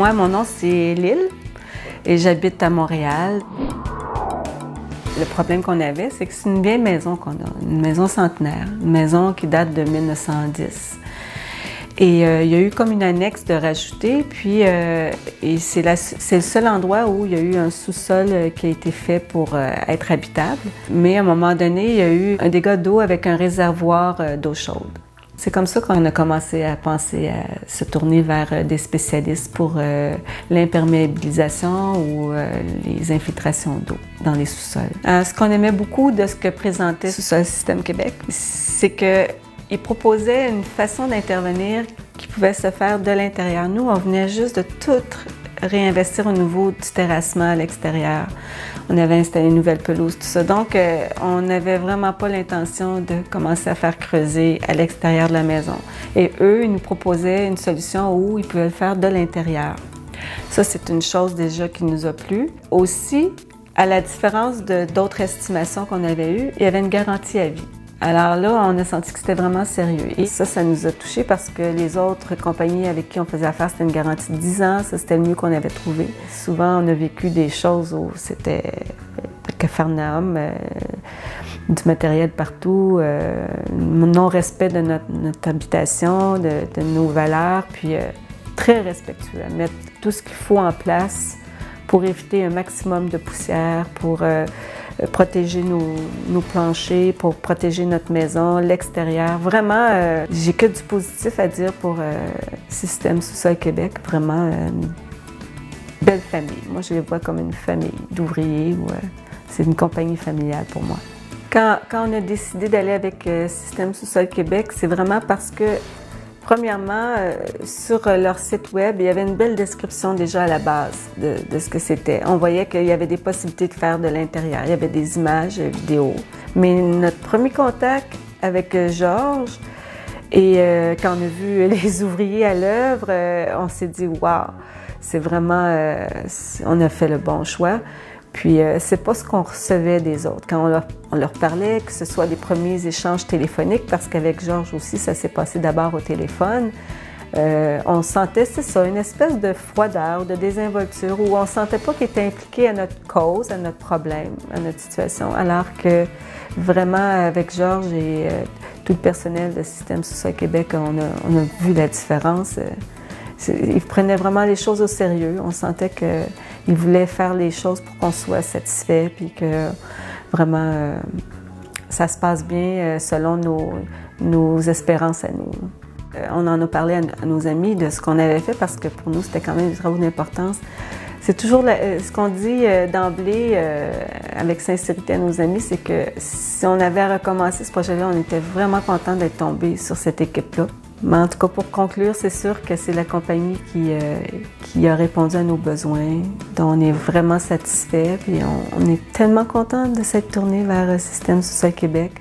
Moi, mon nom, c'est Lille et j'habite à Montréal. Le problème qu'on avait, c'est que c'est une vieille maison qu'on a, une maison centenaire, une maison qui date de 1910. Et il y a eu comme une annexe de rajouter, puis c'est le seul endroit où il y a eu un sous-sol qui a été fait pour être habitable. Mais à un moment donné, il y a eu un dégât d'eau avec un réservoir d'eau chaude. C'est comme ça qu'on a commencé à penser à se tourner vers des spécialistes pour l'imperméabilisation ou les infiltrations d'eau dans les sous-sols. Ce qu'on aimait beaucoup de ce que présentait Sous-sol Système Québec, c'est qu'il proposait une façon d'intervenir qui pouvait se faire de l'intérieur. Nous, on venait juste de tout réinvestir au niveau du terrassement à l'extérieur. On avait installé une nouvelle pelouse, tout ça. Donc, on n'avait vraiment pas l'intention de commencer à faire creuser à l'extérieur de la maison. Et eux, ils nous proposaient une solution où ils pouvaient le faire de l'intérieur. Ça, c'est une chose déjà qui nous a plu. Aussi, à la différence d'autres estimations qu'on avait eues, il y avait une garantie à vie. Alors là, on a senti que c'était vraiment sérieux. Et ça nous a touchés parce que les autres compagnies avec qui on faisait affaire, c'était une garantie de 10 ans. Ça, c'était le mieux qu'on avait trouvé. Souvent, on a vécu des choses où c'était Capharnaüm, du matériel partout, non-respect de notre habitation, de nos valeurs, puis très respectueux, à mettre tout ce qu'il faut en place pour éviter un maximum de poussière, pour protéger nos planchers, pour protéger notre maison, l'extérieur. Vraiment, j'ai que du positif à dire pour Système Sous-sol Québec. Vraiment, une belle famille. Moi, je les vois comme une famille d'ouvriers. C'est une compagnie familiale pour moi. Quand on a décidé d'aller avec Système Sous-sol Québec, c'est vraiment parce que, premièrement, sur leur site web, il y avait une belle description déjà à la base de ce que c'était. On voyait qu'il y avait des possibilités de faire de l'intérieur. Il y avait des images, des vidéos. Mais notre premier contact avec Georges, et quand on a vu les ouvriers à l'œuvre, on s'est dit « Wow! » C'est vraiment... on a fait le bon choix. Puis, c'est pas ce qu'on recevait des autres. Quand on leur parlait, que ce soit des premiers échanges téléphoniques, parce qu'avec Georges aussi, ça s'est passé d'abord au téléphone, on sentait, c'est ça, une espèce de froideur, de désinvolture, où on sentait pas qu'il était impliqué à notre cause, à notre problème, à notre situation, alors que vraiment, avec Georges et tout le personnel de Système Sous-sol Québec, on a vu la différence. Ils prenaient vraiment les choses au sérieux. On sentait qu'ils voulaient faire les choses pour qu'on soit satisfait, puis que vraiment ça se passe bien selon nos espérances à nous. On en a parlé à nos amis de ce qu'on avait fait parce que pour nous, c'était quand même des travaux d'importance. C'est toujours ce qu'on dit d'emblée avec sincérité à nos amis, c'est que si on avait recommencé ce projet-là, on était vraiment contents d'être tombés sur cette équipe-là. Mais en tout cas, pour conclure, c'est sûr que c'est la compagnie qui a répondu à nos besoins, dont on est vraiment satisfait. Puis on est tellement contents de s'être tourné vers Système Sous-sol Québec.